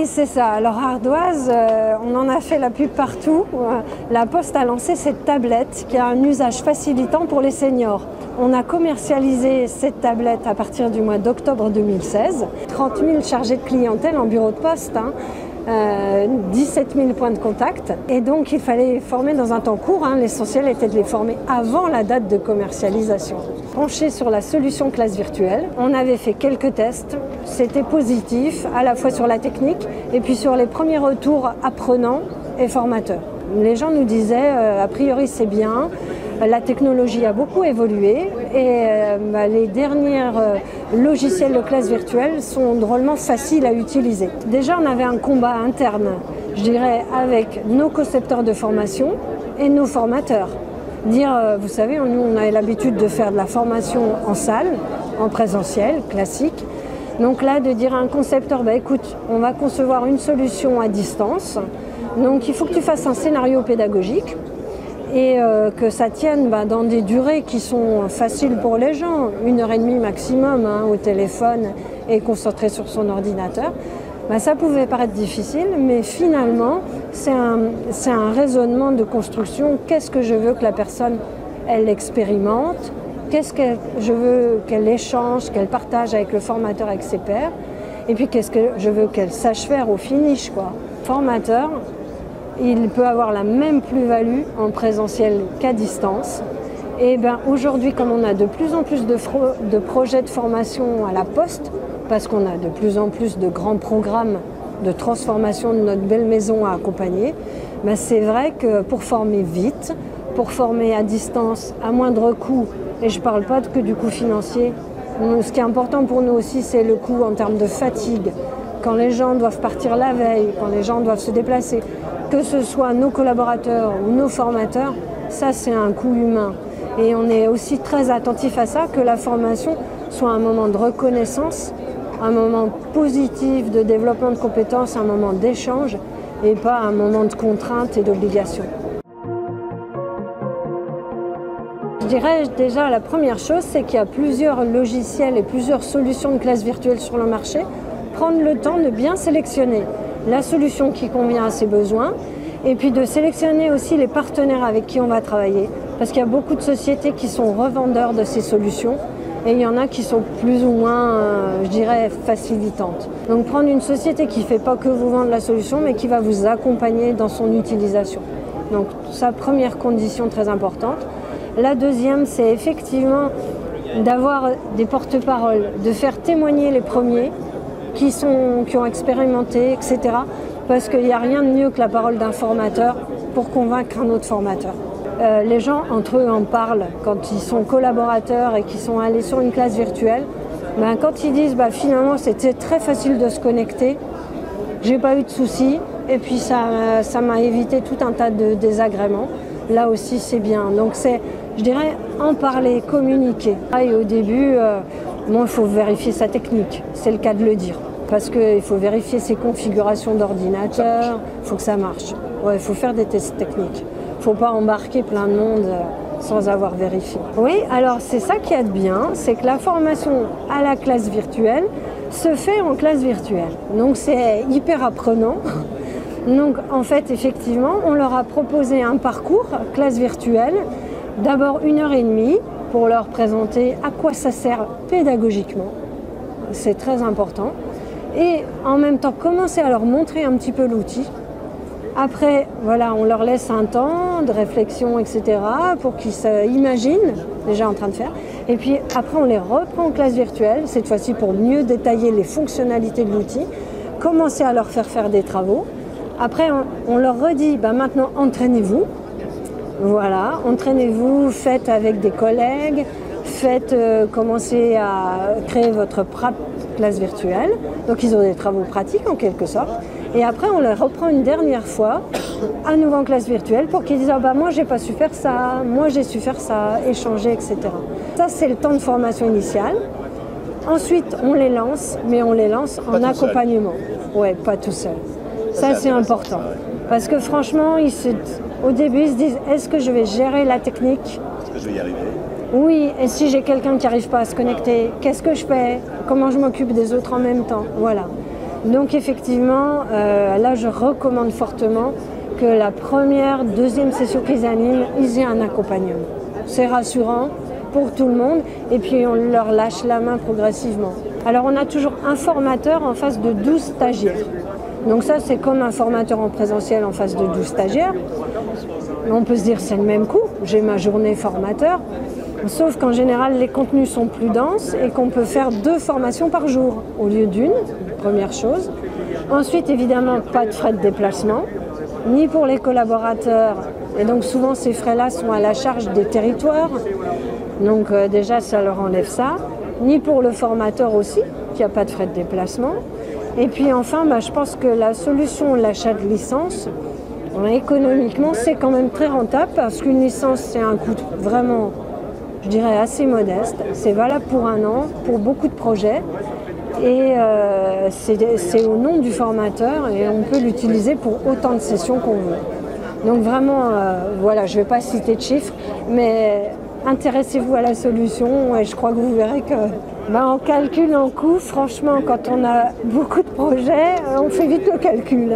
Oui, c'est ça. Alors Ardoise, on en a fait la pub partout. La Poste a lancé cette tablette qui a un usage facilitant pour les seniors. On a commercialisé cette tablette à partir du mois d'octobre 2016. 30 000 chargés de clientèle en bureau de poste, 17 000 points de contact. Et donc il fallait former dans un temps court. L'essentiel était de les former avant la date de commercialisation. Penché sur la solution classe virtuelle, on avait fait quelques tests. C'était positif, à la fois sur la technique et puis sur les premiers retours apprenants et formateurs. Les gens nous disaient, a priori c'est bien, la technologie a beaucoup évolué et les derniers logiciels de classe virtuelle sont drôlement faciles à utiliser. Déjà, on avait un combat interne, je dirais, avec nos concepteurs de formation et nos formateurs. Dire, vous savez, nous on avait l'habitude de faire de la formation en salle, en présentiel, classique. Donc là, de dire à un concepteur, écoute, on va concevoir une solution à distance. Donc il faut que tu fasses un scénario pédagogique et que ça tienne dans des durées qui sont faciles pour les gens, 1h30 maximum au téléphone et concentré sur son ordinateur. Ça pouvait paraître difficile, mais finalement, c'est un raisonnement de construction. Qu'est-ce que je veux que la personne, elle expérimente? Qu'est-ce que je veux qu'elle échange, qu'elle partage avec le formateur, avec ses pairs? Et puis qu'est-ce que je veux qu'elle sache faire au finish, quoi. Formateur, il peut avoir la même plus-value en présentiel qu'à distance. Et aujourd'hui, comme on a de plus en plus de projets de formation à la Poste, parce qu'on a de plus en plus de grands programmes de transformation de notre belle maison à accompagner, c'est vrai que pour former vite, pour former à distance, à moindre coût, et je ne parle pas que du coût financier, ce qui est important pour nous aussi, c'est le coût en termes de fatigue. Quand les gens doivent partir la veille, quand les gens doivent se déplacer, que ce soit nos collaborateurs ou nos formateurs, ça c'est un coût humain. Et on est aussi très attentif à ça, que la formation soit un moment de reconnaissance, un moment positif de développement de compétences, un moment d'échange et pas un moment de contrainte et d'obligation. Je dirais déjà la première chose, c'est qu'il y a plusieurs logiciels et plusieurs solutions de classe virtuelle sur le marché. Prendre le temps de bien sélectionner la solution qui convient à ses besoins et puis de sélectionner aussi les partenaires avec qui on va travailler. Parce qu'il y a beaucoup de sociétés qui sont revendeurs de ces solutions et il y en a qui sont plus ou moins, je dirais, facilitantes. Donc prendre une société qui ne fait pas que vous vendre la solution mais qui va vous accompagner dans son utilisation. Donc ça, première condition très importante. La deuxième, c'est effectivement d'avoir des porte-paroles, de faire témoigner les premiers qui ont expérimenté, etc. Parce qu'il n'y a rien de mieux que la parole d'un formateur pour convaincre un autre formateur. Les gens, entre eux, en parlent quand ils sont collaborateurs et qu'ils sont allés sur une classe virtuelle. Quand ils disent finalement c'était très facile de se connecter, j'ai pas eu de soucis et puis ça m'a évité tout un tas de désagréments. Là aussi c'est bien. Donc c'est, je dirais, en parler, communiquer. Et au début, il faut vérifier sa technique, c'est le cas de le dire. Parce qu'il faut vérifier ses configurations d'ordinateur, il faut que ça marche. Il faut faire des tests techniques. Il ne faut pas embarquer plein de monde sans avoir vérifié. Oui, alors c'est ça qui est bien, c'est que la formation à la classe virtuelle se fait en classe virtuelle. Donc c'est hyper apprenant. Donc en fait, effectivement, on leur a proposé un parcours classe virtuelle, d'abord 1h30 pour leur présenter à quoi ça sert pédagogiquement. C'est très important. Et en même temps, commencer à leur montrer un petit peu l'outil. Après, on leur laisse un temps de réflexion, etc. pour qu'ils s'imaginent déjà en train de faire. Et puis après, on les reprend en classe virtuelle, cette fois-ci pour mieux détailler les fonctionnalités de l'outil, commencer à leur faire faire des travaux. Après, on leur redit, maintenant, entraînez-vous. Voilà, entraînez-vous, faites avec des collègues, commencez à créer votre classe virtuelle. Donc, ils ont des travaux pratiques en quelque sorte. Et après, on les reprend une dernière fois, à nouveau en classe virtuelle, pour qu'ils disent « moi, j'ai pas su faire ça, moi, j'ai su faire ça, échanger, etc. » Ça, c'est le temps de formation initiale. Ensuite, on les lance, mais on les lance en accompagnement. Ouais, pas tout seul. Ça, c'est important. Parce que franchement, au début, ils se disent « Est-ce que je vais gérer la technique ? Est-ce que je vais y arriver ? Oui, et si j'ai quelqu'un qui n'arrive pas à se connecter, qu'est-ce que je fais? Comment je m'occupe des autres en même temps ?» Voilà. Donc effectivement, là je recommande fortement que la première, deuxième session qu'ils animent, ils aient un accompagnement. C'est rassurant pour tout le monde et puis on leur lâche la main progressivement. Alors on a toujours un formateur en face de 12 stagiaires. Donc ça c'est comme un formateur en présentiel en face de 12 stagiaires. On peut se dire c'est le même coût, j'ai ma journée formateur, sauf qu'en général les contenus sont plus denses et qu'on peut faire 2 formations par jour au lieu d'une, première chose. Ensuite évidemment pas de frais de déplacement, ni pour les collaborateurs, et donc souvent ces frais-là sont à la charge des territoires, donc déjà ça leur enlève ça, ni pour le formateur aussi, qui n'a pas de frais de déplacement. Et puis enfin, je pense que la solution, l'achat de licence, économiquement c'est quand même très rentable parce qu'une licence c'est un coût vraiment, je dirais, assez modeste. C'est valable pour 1 an, pour beaucoup de projets. Et c'est au nom du formateur et on peut l'utiliser pour autant de sessions qu'on veut. Donc vraiment, voilà, je ne vais pas citer de chiffres, mais intéressez-vous à la solution et je crois que vous verrez que en calcul en coût, franchement, quand on a beaucoup de projets, on fait vite le calcul.